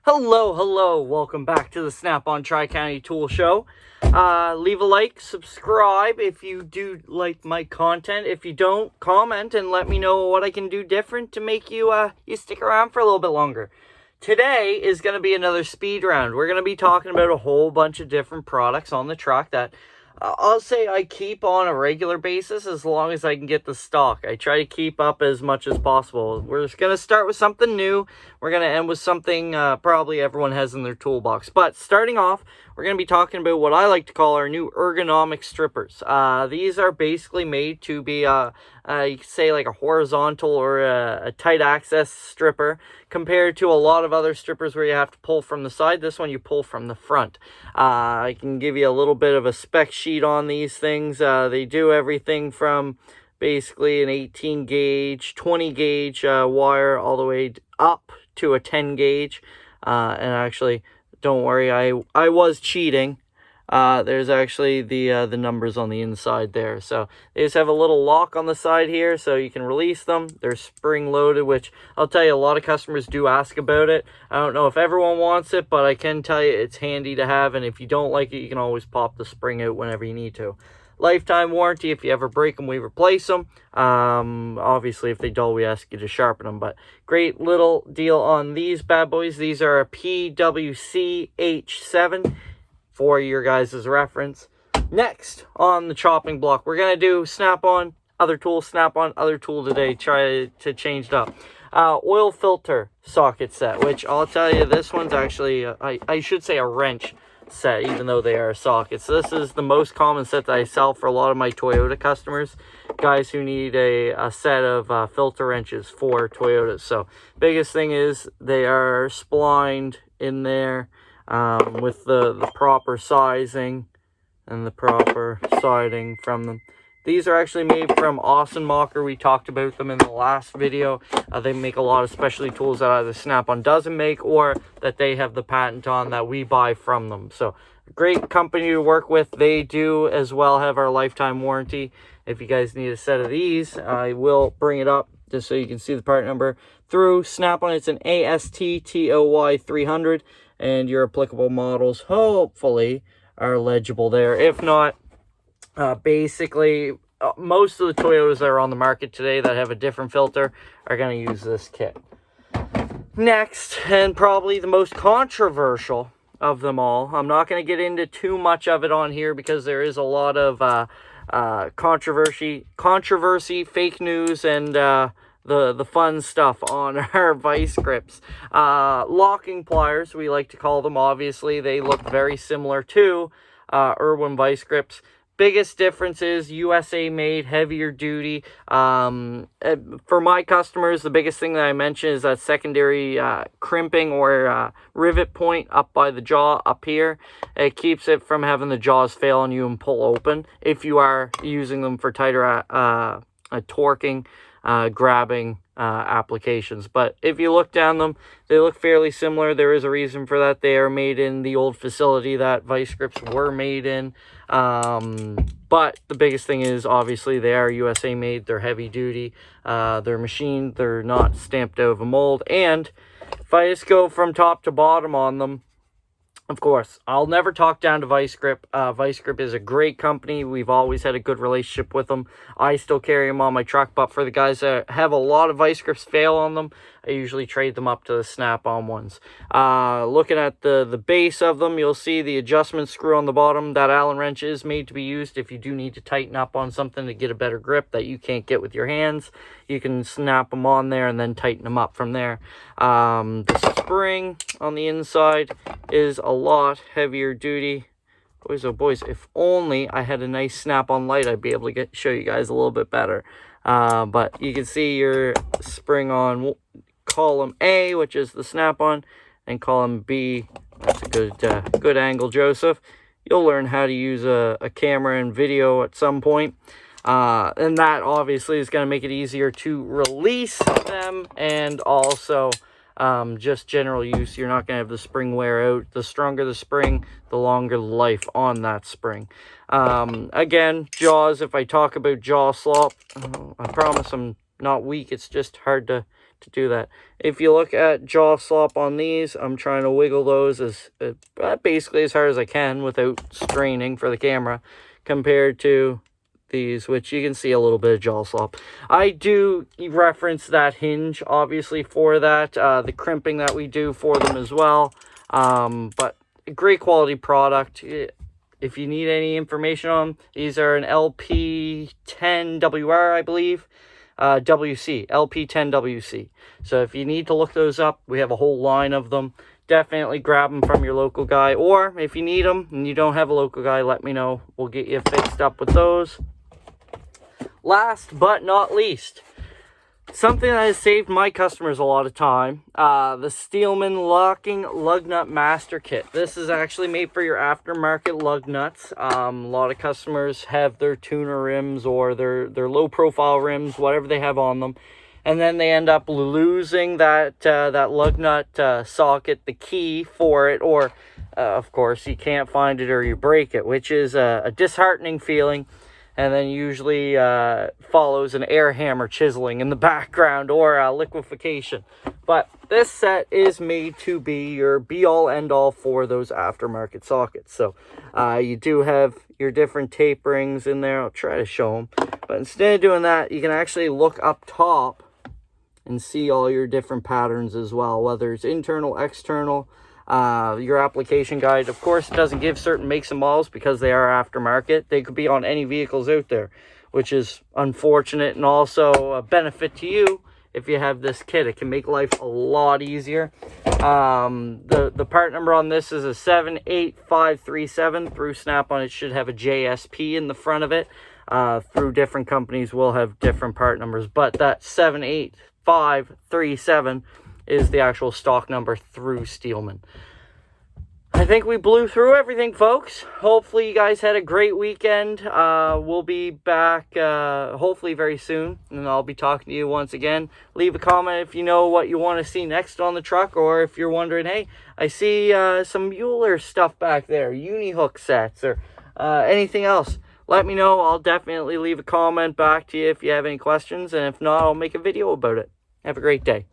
Hello, welcome back to the Snap-on Tri-County Tool Show. Leave a like, subscribe if you do like my content. If you don't, comment and let me know what I can do different to make you stick around for a little bit longer. Today is going to be another speed round. We're going to be talking about a whole bunch of different products on the truck that I'll say I keep on a regular basis as long as I can get the stock. I try to keep up as much as possible. We're just going to start with something new. We're going to end with something probably everyone has in their toolbox. But starting off, we're going to be talking about what I like to call our new ergonomic strippers. These are basically made to be, you could say like a horizontal or a tight access stripper compared to a lot of other strippers where you have to pull from the side. This one you pull from the front. I can give you a little bit of a spec sheet on these things. They do everything from basically an 18 gauge, 20 gauge wire all the way up to a 10 gauge. And actually, don't worry, I was cheating. There's actually the numbers on the inside there. So they just have a little lock on the side here so you can release them. They're spring loaded, which I'll tell you, a lot of customers do ask about it. I don't know if everyone wants it, but I can tell you it's handy to have. And if you don't like it, you can always pop the spring out whenever you need to. Lifetime warranty. If you ever break them, we replace them. Obviously, if they dull, we ask you to sharpen them. But great little deal on these bad boys. These are a PWC H7 for your guys' reference. Next on the chopping block, we're going to do Snap-on, other tool, Snap-on, other tool today. Try to change it up. Oil filter socket set, which I'll tell you, this one's actually, I should say a wrench set, even though they are sockets. This is the most common set that I sell for a lot of my Toyota customers, guys who need a set of filter wrenches for Toyotas. So biggest thing is they are splined in there with the proper sizing and the proper siding from them. These are actually made from Ossenmacher. We talked about them in the last video. They make a lot of specialty tools that either Snap-on doesn't make or that they have the patent on that we buy from them. So, great company to work with. They do as well have our lifetime warranty. If you guys need a set of these, I will bring it up just so you can see the part number. Through Snap-on, it's an ASTTOY 300, and your applicable models hopefully are legible there. If not, basically, most of the Toyotas that are on the market today that have a different filter are going to use this kit. Next, and probably the most controversial of them all, I'm not going to get into too much of it on here because there is a lot of controversy, fake news, and the fun stuff on our vice grips. Locking pliers, we like to call them. Obviously, they look very similar to Irwin vice grips. Biggest difference is USA made, heavier duty. For my customers, the biggest thing that I mentioned is that secondary crimping or rivet point up by the jaw up here. It keeps it from having the jaws fail on you and pull open if you are using them for tighter torquing, grabbing applications. But if you look down them, they look fairly similar. There is a reason for that. They are made in the old facility that vice grips were made in. But the biggest thing is obviously they are USA made. They're heavy duty. They're machined. They're not stamped out of a mold. And if I just go from top to bottom on them, of course, I'll never talk down to Vice Grip. Vice Grip is a great company. We've always had a good relationship with them. I still carry them on my truck, but for the guys that have a lot of Vice Grips fail on them, I usually trade them up to the Snap-on ones. Looking at the base of them, you'll see the adjustment screw on the bottom. That Allen wrench is made to be used if you do need to tighten up on something to get a better grip that you can't get with your hands. You can snap them on there and then tighten them up from there. The spring on the inside is a lot heavier duty. Boys, oh boys, if only I had a nice Snap-on light, I'd be able to show you guys a little bit better. But you can see your spring on column A, which is the Snap-on, and column B. That's a good angle, Joseph. You'll learn how to use a camera and video at some point. And that obviously is going to make it easier to release them, and also just general use. You're not going to have the spring wear out. The stronger the spring, the longer the life on that spring. Again, jaws, if I talk about jaw slop, I promise I'm not weak. It's just hard to to do that. If you look at jaw slop on these, I'm trying to wiggle those as basically as hard as I can without straining for the camera, compared to these, which you can see a little bit of jaw slop. I do reference that hinge, obviously, for that, the crimping that we do for them as well. But a great quality product. If you need any information on them, these are an LP10WR, I believe. WC, LP10WC. So if you need to look those up, we have a whole line of them. Definitely grab them from your local guy. Or if you need them and you don't have a local guy, let me know. We'll get you fixed up with those. Last but not least, something that has saved my customers a lot of time, the Steelman Locking Lug Nut Master Kit. This is actually made for your aftermarket lug nuts. A lot of customers have their tuner rims or their low profile rims, whatever they have on them, and then they end up losing that lug nut socket, the key for it, or of course you can't find it or you break it, which is a disheartening feeling. And then usually follows an air hammer chiseling in the background or liquefaction. But this set is made to be your be-all, end-all for those aftermarket sockets. So you do have your different taperings in there. I'll try to show them. But instead of doing that, you can actually look up top and see all your different patterns as well, whether it's internal, external. Your application guide, of course, it doesn't give certain makes and models because they are aftermarket. They could be on any vehicles out there, which is unfortunate and also a benefit to you if you have this kit. It can make life a lot easier. The part number on this is a 78537 through Snapon. It should have a JSP in the front of it. Through different companies will have different part numbers, but that 78537 is the actual stock number through Steelman. I think we blew through everything, folks. Hopefully you guys had a great weekend. We'll be back hopefully very soon, and I'll be talking to you once again. Leave a comment if you know what you want to see next on the truck, or if you're wondering, hey, I see some Mueller stuff back there, uni hook sets, or anything else. Let me know. I'll definitely leave a comment back to you if you have any questions, and if not, I'll make a video about it. Have a great day.